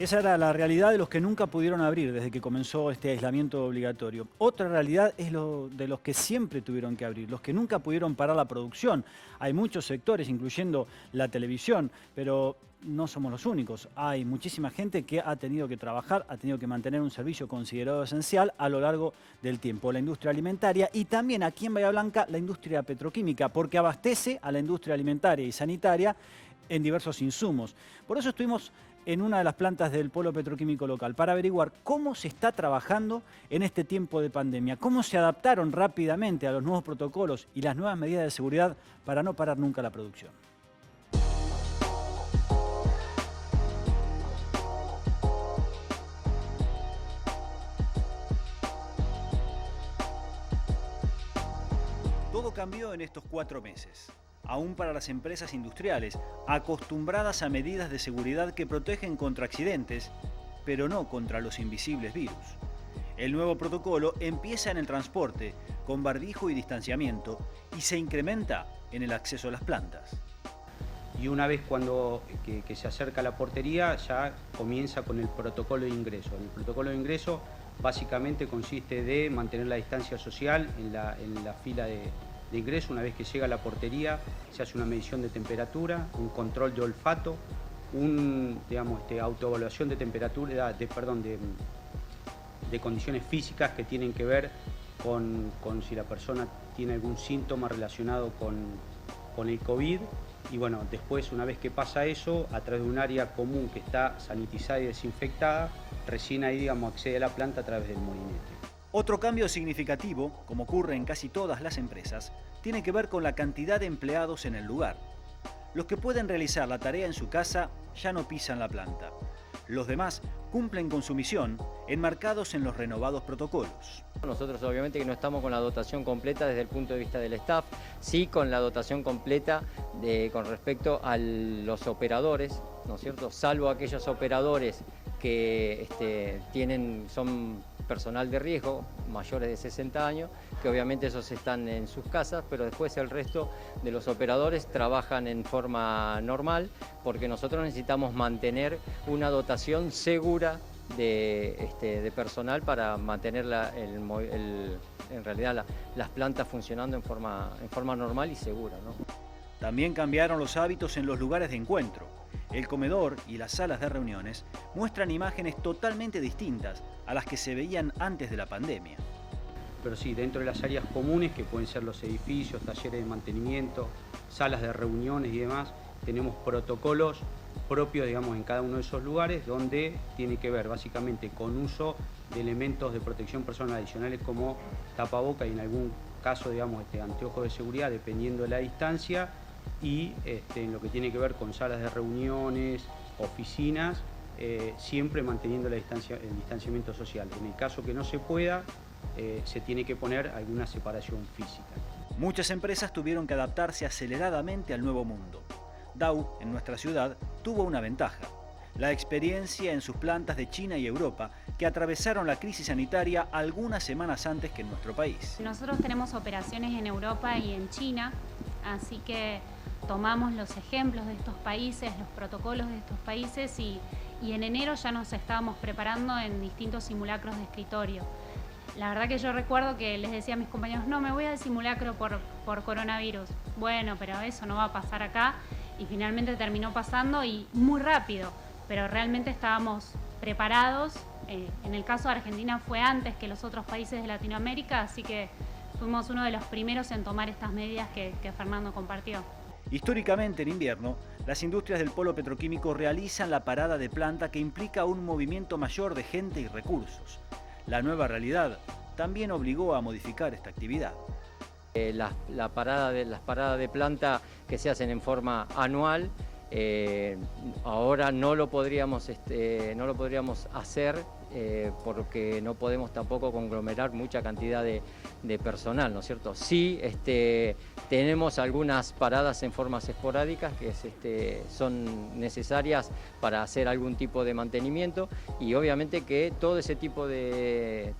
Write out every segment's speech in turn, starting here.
Esa era la realidad de los que nunca pudieron abrir desde que comenzó este aislamiento obligatorio. Otra realidad es lo de los que siempre tuvieron que abrir, los que nunca pudieron parar la producción. Hay muchos sectores, incluyendo la televisión, pero no somos los únicos. Hay muchísima gente que ha tenido que trabajar, ha tenido que mantener un servicio considerado esencial a lo largo del tiempo. La industria alimentaria y también aquí en Bahía Blanca la industria petroquímica, porque abastece a la industria alimentaria y sanitaria en diversos insumos. Por eso estuvimos en una de las plantas del polo petroquímico local para averiguar cómo se está trabajando en este tiempo de pandemia, cómo se adaptaron rápidamente a los nuevos protocolos y las nuevas medidas de seguridad para no parar nunca la producción. Todo cambió en estos 4 meses. Aún para las empresas industriales, acostumbradas a medidas de seguridad que protegen contra accidentes, pero no contra los invisibles virus. El nuevo protocolo empieza en el transporte, con barbijo y distanciamiento, y se incrementa en el acceso a las plantas. Y una vez que se acerca a la portería, ya comienza con el protocolo de ingreso. El protocolo de ingreso básicamente consiste de mantener la distancia social en la fila de ingreso. Una vez que llega a la portería se hace una medición de temperatura, un control de olfato, autoevaluación de temperatura, de condiciones físicas que tienen que ver con si la persona tiene algún síntoma relacionado con el COVID. Y bueno, después, una vez que pasa eso, a través de un área común que está sanitizada y desinfectada, recién ahí, accede a la planta a través del molinete. Otro cambio significativo, como ocurre en casi todas las empresas, tiene que ver con la cantidad de empleados en el lugar. Los que pueden realizar la tarea en su casa ya no pisan la planta. Los demás cumplen con su misión, enmarcados en los renovados protocolos. Nosotros obviamente que no estamos con la dotación completa desde el punto de vista del staff, sí con la dotación completa con respecto a los operadores, ¿no es cierto? Salvo aquellos operadores que son personal de riesgo, mayores de 60 años, que obviamente esos están en sus casas, pero después el resto de los operadores trabajan en forma normal, porque nosotros necesitamos mantener una dotación segura de personal para mantener en realidad las plantas funcionando en forma normal y segura, ¿no? También cambiaron los hábitos en los lugares de encuentro. El comedor y las salas de reuniones muestran imágenes totalmente distintas a las que se veían antes de la pandemia. Pero sí, dentro de las áreas comunes, que pueden ser los edificios, talleres de mantenimiento, salas de reuniones y demás, tenemos protocolos propios, en cada uno de esos lugares, donde tiene que ver básicamente con uso de elementos de protección personal adicionales como tapaboca y en algún caso, anteojos de seguridad, dependiendo de la distancia, y en lo que tiene que ver con salas de reuniones, oficinas, siempre manteniendo el distanciamiento social. En el caso que no se pueda, se tiene que poner alguna separación física. Muchas empresas tuvieron que adaptarse aceleradamente al nuevo mundo. Dow, en nuestra ciudad, tuvo una ventaja: la experiencia en sus plantas de China y Europa, que atravesaron la crisis sanitaria algunas semanas antes que en nuestro país. Nosotros tenemos operaciones en Europa y en China, así que tomamos los ejemplos de estos países, los protocolos de estos países y en enero ya nos estábamos preparando en distintos simulacros de escritorio. La verdad que yo recuerdo que les decía a mis compañeros, no, me voy al simulacro por coronavirus. Bueno, pero eso no va a pasar acá, y finalmente terminó pasando y muy rápido, pero realmente estábamos preparados. En el caso de Argentina fue antes que los otros países de Latinoamérica, así que fuimos uno de los primeros en tomar estas medidas que Fernando compartió. Históricamente, en invierno, las industrias del polo petroquímico realizan la parada de planta, que implica un movimiento mayor de gente y recursos. La nueva realidad también obligó a modificar esta actividad. Las paradas de planta que se hacen en forma anual, ahora no lo podríamos hacer porque no podemos tampoco conglomerar mucha cantidad de personal, ¿no es cierto? Sí, tenemos algunas paradas en formas esporádicas que son necesarias para hacer algún tipo de mantenimiento, y obviamente que todo ese tipo de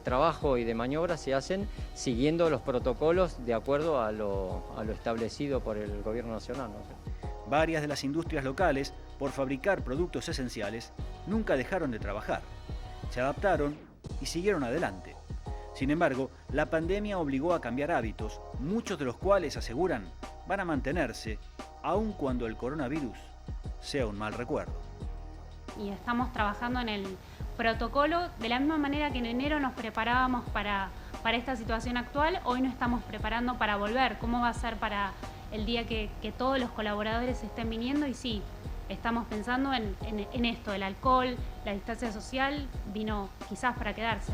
trabajo y de maniobras se hacen siguiendo los protocolos de acuerdo a lo establecido por el Gobierno Nacional, ¿no? Varias de las industrias locales por fabricar productos esenciales, nunca dejaron de trabajar. Se adaptaron y siguieron adelante. Sin embargo, la pandemia obligó a cambiar hábitos, muchos de los cuales, aseguran, van a mantenerse, aun cuando el coronavirus sea un mal recuerdo. Y estamos trabajando en el protocolo de la misma manera que en enero nos preparábamos para esta situación actual. Hoy nos estamos preparando para volver. ¿Cómo va a ser para el día que todos los colaboradores estén viniendo? Y sí, estamos pensando en esto, el alcohol, la distancia social, vino quizás para quedarse.